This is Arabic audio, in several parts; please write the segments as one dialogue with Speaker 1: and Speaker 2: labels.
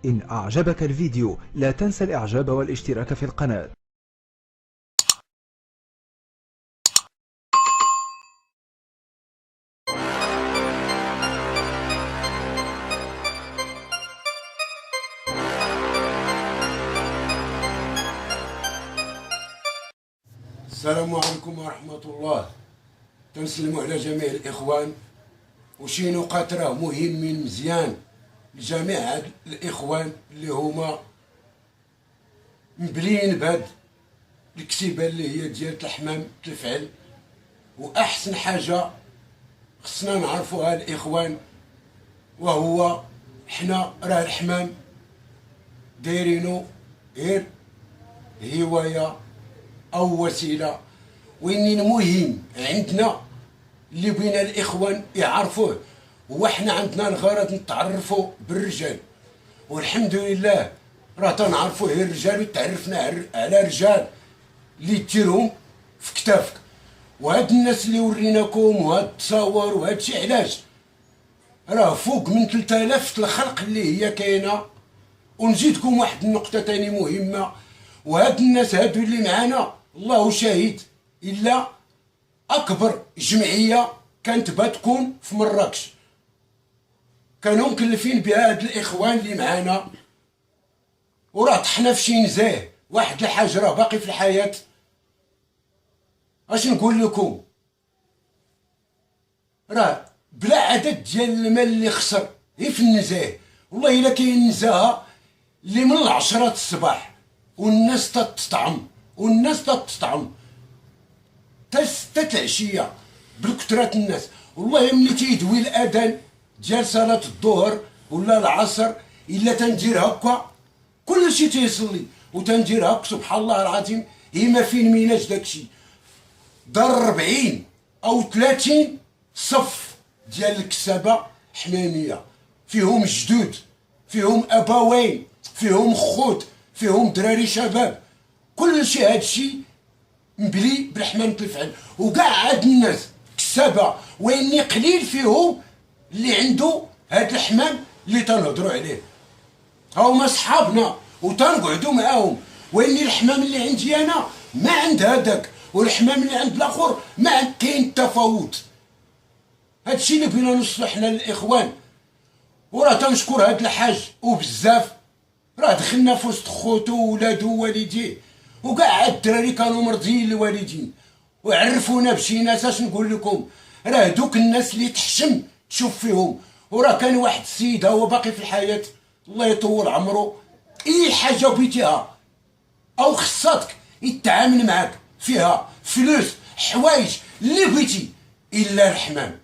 Speaker 1: إن أعجبك الفيديو لا تنسى الإعجاب والاشتراك في القناة.
Speaker 2: السلام عليكم ورحمة الله. تنسلموا على جميع الإخوان، وشي نقاط راه مهمين مزيان لجميع هاد الإخوان اللي هما مبليين بهاد الكتيبة اللي هي ديال الحمام الفعل. وأحسن حاجة خصنا نعرفوها الإخوان وهو حنا راه الحمام دايرينو غير هواية أو وسيلة، وإني المهم عندنا اللي بغينا الإخوان يعرفوه هو حنا عندنا الغرض نتعرفوا بالرجال، والحمد لله راه تنعرفوا غير الرجال وتعرفنا على رجال اللي ديرهم في كتافك. وهاد الناس اللي وريناكم وهاد التصاور وهاد الشيء علاش راه فوق من 3000 الخلق اللي هي كاينه. ونزيدكم واحد النقطه تاني مهمه، وهاد الناس هادو اللي معانا الله شاهد الا اكبر جمعيه كانت بتكون في مراكش كانوا مكلفين بها هاد الاخوان اللي معانا، وراه طحنا في شي نزاه واحد الحاج راه باقي في الحياه. اش نقول لكم، راه بلا عدد ديال المال اللي خسر غير في النزاه. والله الا كاين نزاهه اللي من 10 الصباح والناس تطعم والناس تطعم حتى العشيه بالكثرة الناس. والله ملي تيدوي الاذان ديال صلاه الظهر ولا العصر الا تندير هكا كلشي تيصلي وتندير هكا سبحان الله العظيم هي ما فين ميناش داكشي. دار 40 أو 30 صف ديال الكسابة حمامية، فيهم جدود، فيهم أبوين، فيهم خوت، فيهم دراري شباب، كلشي هادشي مبلي بالحمام الفعل. وكاع هاد الناس كسابة وإني قليل فيهم اللي عنده هاد الحمام اللي تنهضروا عليه. هاهما صحابنا وتنقعدوا معاهم، وإني الحمام اللي عندي أنا ما عند هذاك، والحمام اللي عند الاخر ما عند، كاين تفاوت. هادشي اللي بغينا نوصلو حنا للاخوان. وراه تنشكر هاد الحاج وبزاف، راه دخلنا في وسط خوتو وولادو ووالديه، وكاع الدراري كانوا مرضيين الوالدين وعرفونا بشي ناس. اش نقول لكم، راه دوك الناس اللي تحشم تشوف فيهم. وراه كان واحد السيد هو باقي في الحياه الله يطول عمرو، اي حاجه بغيتيها او خصاتك يتعامل معاك فيها، فلوس حوايج اللي بغيتي الا الحمام.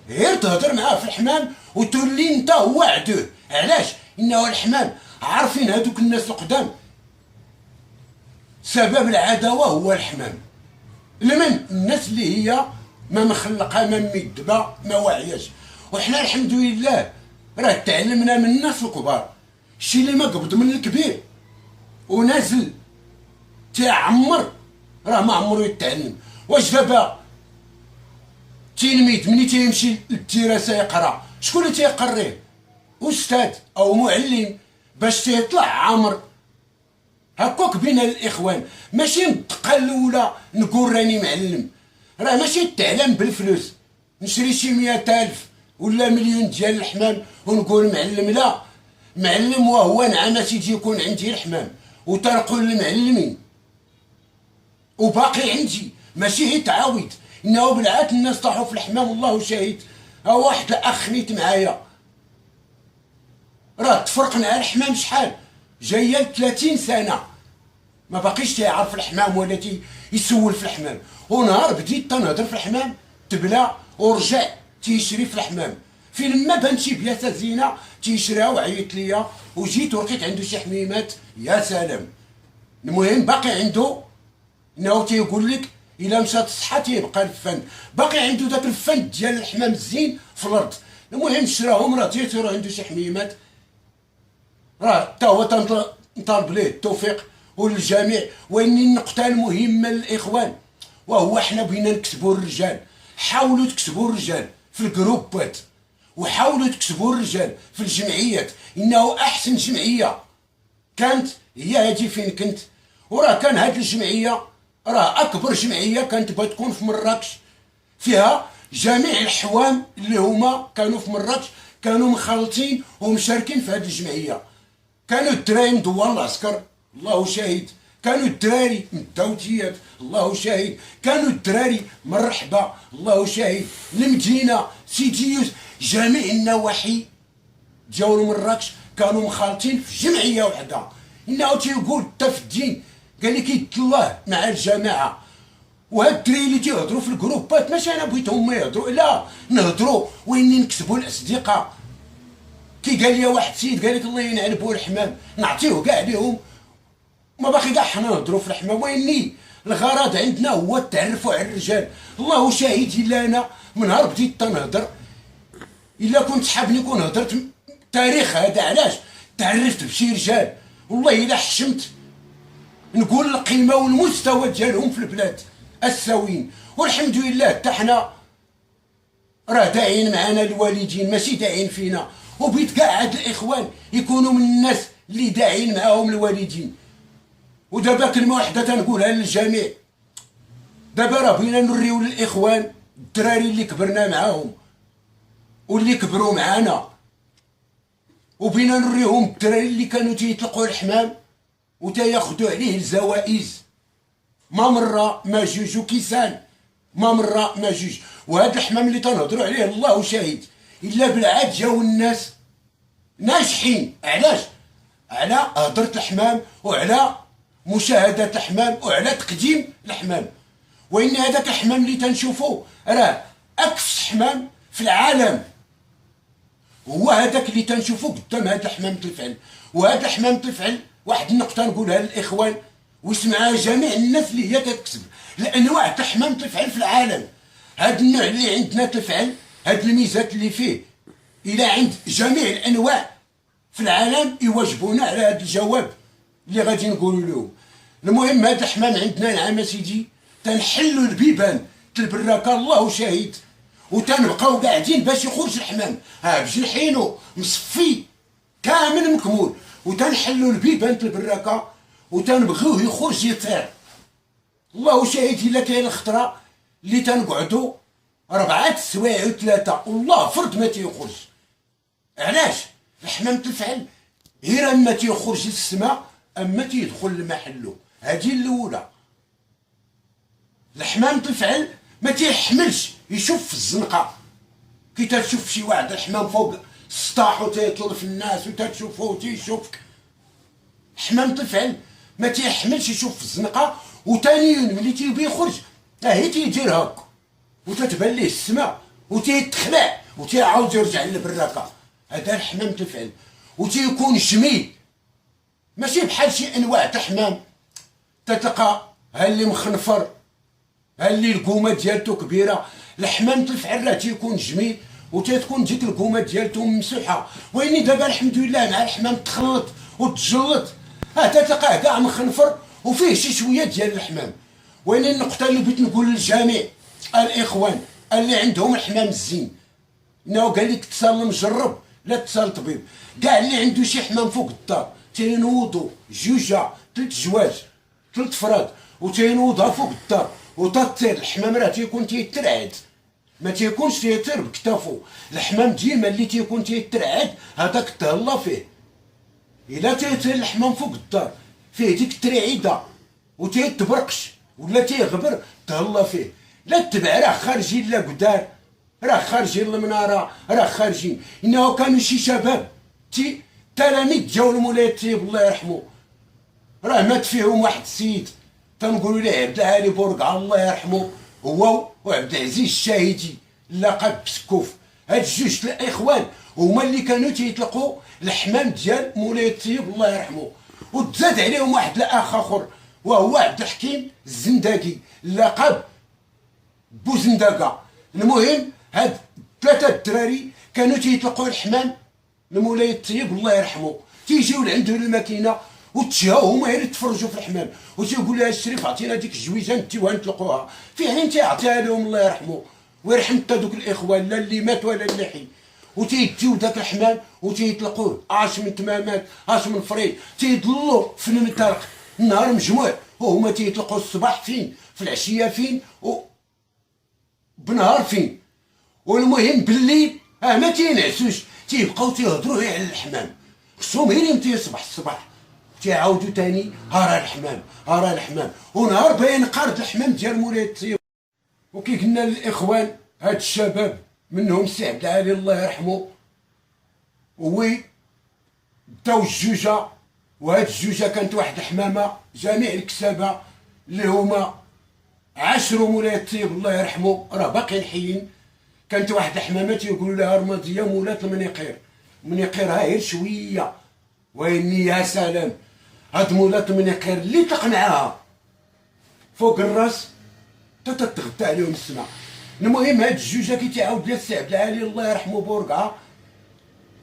Speaker 2: غير تهضر معاه في الحمام وتولي انت هو عدوه. علاش؟ انه الحمام عارفين هذوك الناس القدام سبب العداوه هو الحمام. لمن الناس اللي هي ما مخلقه ما مدبه ما واعياش. وحنا الحمد لله راه تعلمنا من الناس الكبار. الشي اللي ما قبض من الكبير ونازل تعمر راه ما عمرو يتعلم. واش دابا تلميذ ملي تيمشي للدراسه يقرا شكون اللي تيقريه؟ استاذ او معلم باش تيطلع عامر. هكاك بين الاخوان، ماشي الدقه الاولى نقول راني معلم. راه ماشي التعلم بالفلوس نشري شي 100,000 ولا مليون ديال الحمام ونقول معلم. لا، معلم وهو نعم سيدي يكون عندي الحمام وتنقول للمعلمين وباقي عندي، ماشي هي تعاود. انه بالعاد الناس طاحوا في الحمام والله شاهد. ها واحد الاخ نيت معايا راه تفرقنا على الحمام شحال جايه 30 سنه ما باقيش تيعرف الحمام ولا يسول في الحمام. ونهار بديت تنهضر في الحمام تبلا ورجع تيشري في الحمام. في لما بان شي بياسه زينه تيشريها وعيط ليا وجيت ولقيت عنده شي حميمات يا سلام. المهم باقي عنده انه تيقول لك الا مشات الصحه تيبقى الفن، باقي عنده داك الفن ديال الحمام الزين في الارض. المهم شراهم، راه تيرو عنده شي حميمات. راه حتى هو تنطالب ليه التوفيق وللجميع. واني النقطه المهمه للاخوان وهو حنا بغينا نكسبوا الرجال. حاولوا تكسبوا الرجال في الجروبات وحاولوا تكسبوا الرجال في الجمعيات. انه احسن جمعيه كانت هي هذه فين كنت. وراه كان هذه الجمعيه راه اكبر جمعيه كانت بغات تكون في مراكش، فيها جميع الحوام اللي هما كانوا في مراكش كانوا مخالطين ومشاركين في هذه الجمعيه. كانوا الدراري من دوار العسكر الله شاهد، كانوا الدراري من الداوتيات الله شاهد، كانوا الدراري من الرحبه الله شاهد، المدينه، سيدي يوسف، جميع النواحي ديال مراكش كانوا مخالطين في جمعيه وحده. انه تيقول حتى في الدين قال لك يد الله مع الجماعه. وهاد الدراري اللي تيهضروا في الجروبات ماشي انا بغيتهم ما يهضروا، لا نهضروا وين نكسبوا الاصدقاء. كي قال لي واحد السيد قال لك الله ينعل بو الحمام نعطيوه كاع ليهم، ما باقي كاع حنا نهضروا في الحمام. ويني الغرض عندنا هو التعرفوا على الرجال. الله شاهد الا انا من نهار بديت تنهضر الا كنت حابني كون هضرت تاريخ هذا علاش تعرفت بشي رجال والله الا حشمت نقول القيمه والمستوى ديالهم في البلاد الساويين. والحمد لله حتى حنا راه داعين معنا الوالدين ماشي داعين فينا، وبيت كاع هاد الاخوان يكونوا من الناس اللي داعين معاهم الوالدين. ودابا كلمه واحده تنقولها للجميع، دابا راه بغينا نوريو للاخوان الدراري اللي كبرنا معاهم واللي كبروا معانا، وبينا نوريهم الدراري اللي كانوا تيطلقوا الحمام وتياخدوا عليه الجوائز ما مره ما جوج وكيسان ما مره ما جوج. وهذا الحمام اللي تنهضروا عليه الله شاهد الا بالعاد جاو الناس ناجحين. علاش؟ على هضره الحمام وعلى مشاهده الحمام وعلى تقديم الحمام. وان هذاك الحمام اللي تنشوفوه راه اكفس حمام في العالم هو هذاك اللي تنشوفوه قدام هذا حمام الفعل. وهذا حمام الفعل واحد النقطه نقولها للاخوان ويسمعها جميع الناس اللي هي كتكسب الانواع تاع حمام الفعل في العالم. هذا النوع اللي عندنا تفعل هاد الميزات اللي فيه الى عند جميع الانواع في العالم يواجبونا على هذا الجواب اللي غادي نقولوا لهم. المهم هذا الحمام عندنا نعم سيدي تنحلوا البيبان البراكه الله شاهد وتنبقاو قاعدين باش يخرج الحمام بجنحينو مصفي كامل مكمول، وتنحلوا البيبان البراكه وتنبغيوه يخرج يطير الله شاهد. الا كاين الخطره اللي تنقعدوا 4 سوايع و3 والله فرد ما تيخرج. علاش؟ الحمام تفعل غير اما تيخرج للسماء اما تيدخل لمحلو. هذه الاولى. الحمام تفعل ما تيحملش يشوف في الزنقه كي تشوف شي واحد الحمام فوق السطاح وتيطل في الناس وتشوفه وتيشوفك. حمام تفعل ما تيحملش يشوف في الزنقه وتاني ملي تيبي يخرج هي تيدير هاك وتتبان ليه السماء وتيتخلع وتيعاود يرجع للبراكه. هذا الحمام تفعل وتيكون جميل ماشي بحال شي انواع تاع حمام تتلقى ها اللي مخنفر ها اللي القومه ديالته كبيره. الحمام تفعل راه تيكون جميل وتتكون ديك القومه ديالته ممسوحه. ويني دابا الحمد لله مع الحمام تخلط وتجلط تتلقاه كاع مخنفر وفيه شي شويه ديال الحمام. وين النقطه اللي بغيت نقول للجميع الاخوان اللي عندهم الحمام الزين انه قال لك اتصال مجرب لا اتصال طبيب. كاع اللي عنده شي حمام فوق الدار تينوضوا 2 3 جواج 3 فراد وتينوضها فوق الدار وتطير. الحمام راه تيكون تيترعد ما تيكونش تيطير بكتافو. الحمام ديما اللي تيكون تيترعد هذاك تهلا فيه. الا تيطير الحمام فوق الدار فيه ديك الترعيده وتيتبرقش ولا تيغبر تهلا فيه. لا تبع راه خارجين لا قدار راه خارجين المناره راه خارجين. انه كانوا شي شباب تلاميذ ديال المولاي الطيب الله يرحمه راه مات فيهم واحد السيد تنقولوا ليه عبد العالي بورقع الله يرحمه هو وعبد العزيز الشاهدي اللقب بسكوف. هاد جوج الاخوان هما اللي كانوا تيطلقوا الحمام ديال مولاي الطيب الله يرحمه. وتزاد عليهم واحد الاخ اخر وهو عبد الحكيم الزنداقي اللقب بوزندقه. المهم هاد 3 الدراري كانوا تيطلقوا الحمام لمولاي الطيب الله يرحمه. تيجيو لعندو الماكينه وتشهاو هما غير يتفرجوا في الحمام وتيقول لها الشريف عطينا ديك الجويجه نتيوها نطلقوها في حين تيعطيها لهم الله يرحمه ويرحم حتى دوك الاخوان لا اللي مات ولا اللي حي. وتيديو داك الحمام وتيطلقوه اش من تمامات اش من فريد تيضلوا في المنطلق النهار مجموع وهما تيطلقوا الصباح فين في العشيه فين بنهار فين. والمهم بالليل ما تينعسوش تيبقاو تيهضروا غير على الحمام خصهم غير يوم تيصبح الصباح تيعاودوا تاني راه الحمام راه الحمام ونهار باين قارد الحمام ديال مولاي الطيب. وكي قلنا للاخوان هاد الشباب منهم السي عبد العالي الله يرحمه وي داو الجوجه وهاد الجوجه كانت واحد الحمامه جميع الكسابه اللي هما عاشروا مولاي الطيب الله يرحمه راه باقيين حيين. كانت واحد الحمامه تيقولوا لها رماديه مولات المنيقير منيقيرها غير شويه ويني يا سلام هاد مولات المنيقير اللي طلق معاها فوق الراس تتغطى عليهم السماء. المهم هاد الجوجه كي تعاود لها السي عبد العالي الله يرحمه بورقعه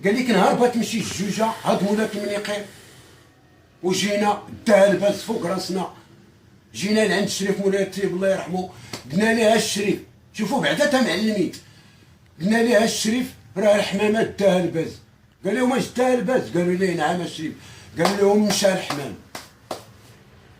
Speaker 2: قال لك نهار بغات تمشي الجوجه هاد مولات المنيقير وجينا داها الباس فوق راسنا جينا لعند الشريف مولاي الطيب الله يرحمه قلنا لها الشريف شوفوا بعدا تا معلميت قلنا لها الشريف راه الحمامه داها الباز قال لهم واش داها الباز قالوا لي نعم الشريف قال لهم مشى الحمام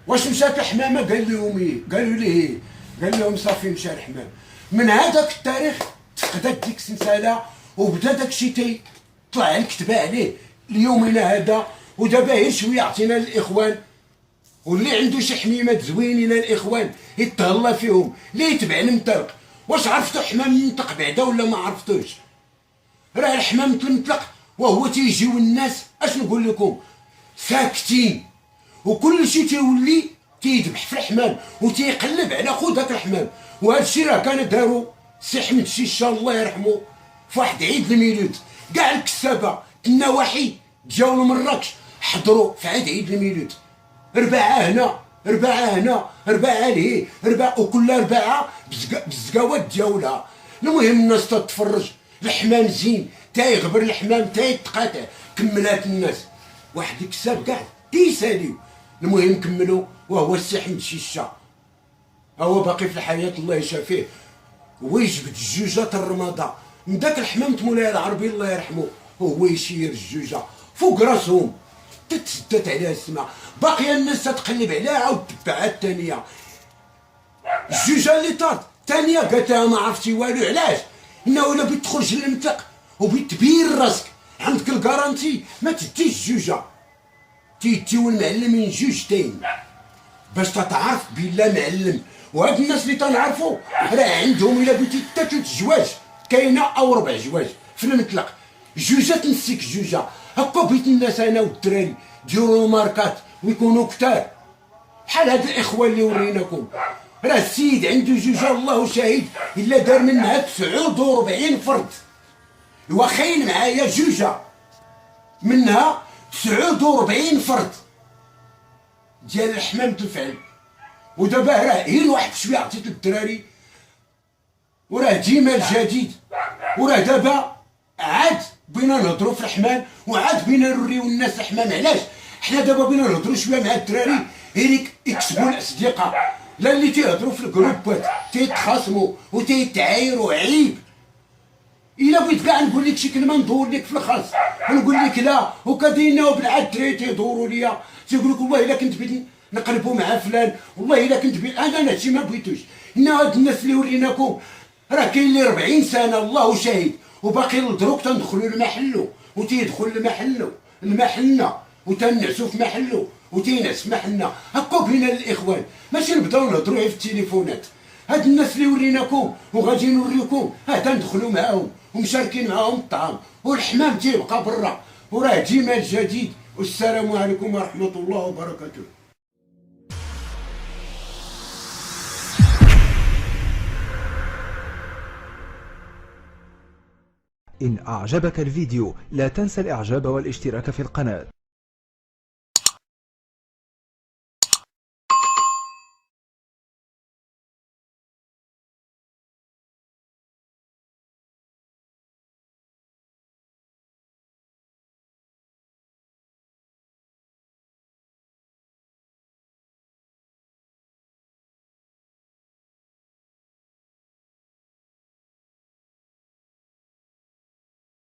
Speaker 2: واش مشات الحمامه قال لهم ايه قالوا لي ايه قال لهم صافي مشى الحمام. من هذاك التاريخ تفقدت ديك السلسله وبدا داكشي تيطلع الكتبه عليه ليومنا هذا. ودابا غير شويه عطينا للاخوان واللي عنده شي حميمات زوينين الاخوان يتهلا فيهم اللي يتبع المنطلق. واش عرفتوا حمام المنطق بعدا ولا ما عرفتوش؟ راه الحمام المنطلق وهو تيجيو الناس اش نقول لكم ساكتين وكل شيء تيولي تيذبح في الحمام وتيقلب على خو داك الحمام. وهذا الشيء راه كان دارو سي احمد الشيشه الله يرحمه في واحد عيد الميلود كاع الكسابه النواحي جاو لمراكش حضروا في عيد الميلود رباعه هنا رباعه هنا رباعه لهيه رباعه وكل رباعه بالزقاوات ديالها. المهم الناس تتفرج الحمام زين تيغبر الحمام تيتقاطع كملات الناس واحد الكساب كاع تيساليو. المهم كملوا وهو السي احمد الشيشه هو باقي في الحياه الله يشافيه ويجبد الجوجه الرماده من داك الحمام مولاي العربي الله يرحمه هو يشير الجوجه فوق راسهم تتسدت عليها السماء باقيه الناس تتقلب عليها عاود تبعها الثانيه. الجوجه اللي طارت الثانيه قالت لها ما عرفتي والو علاش انه الا بغيت تخرج للمنطق وبغيت تبين راسك عندك الكارانتي ما تديش الجوجه تيديو المعلمين جوجتين باش تتعرف بلا معلم. وهاد الناس اللي تنعرفوا راه عندهم الا بغيتي حتى 3 جواج كاينه او 4 جواج في المطلق جوجه تنسيك جوجه هكا بغيت الناس انا والدراري ديروا ماركات ويكونوا كتار بحال هاد الاخوان اللي وريناكم. راه السيد عنده جوجه الله شاهد الا دار منها 49 فرد واخاين معايا جوجه منها 49 فرد ديال الحمام الفعل. ودابا راه غير واحد شويه عطيت للدراري وراه ديما الجديد وراه دابا عاد بينا نهضروا في الحمام وعاد بينا نوريو الناس الحمام. علاش حنا دابا بينا نهضروا شويه مع الدراري غير يكسبوا الاصدقاء لا اللي تيهضروا في الجروبات تيتخاصموا وتيتعايروا عيب. الا بغيت كاع نقول لك شي كلمه ندور لك في الخاص ونقول لك لا وكدينا وبالعاد الدراري تيدوروا ليا تيقول لك والله الا كنت بغيت نقلبوا مع فلان والله الا كنت بغيت انا هادشي ما بغيتوش. ان هاد الناس اللي وريناكم راه كاين اللي 40 سنه الله شاهد وباقي لدروك تندخلوا لمحلو وتيدخل المحلنا وتنعسوا في محلو وتينعس في محلنا هكا بينا الاخوان ماشي نبداو نهضروا في التليفونات. هاد الناس اللي وريناكم وغادي نوريكم تندخلوا معاهم ومشاركين معاهم الطعام والحمام تيبقى برا وراه ديما الجديد. والسلام عليكم ورحمه الله وبركاته.
Speaker 1: إن أعجبك الفيديو لا تنسى الإعجاب والاشتراك في القناة.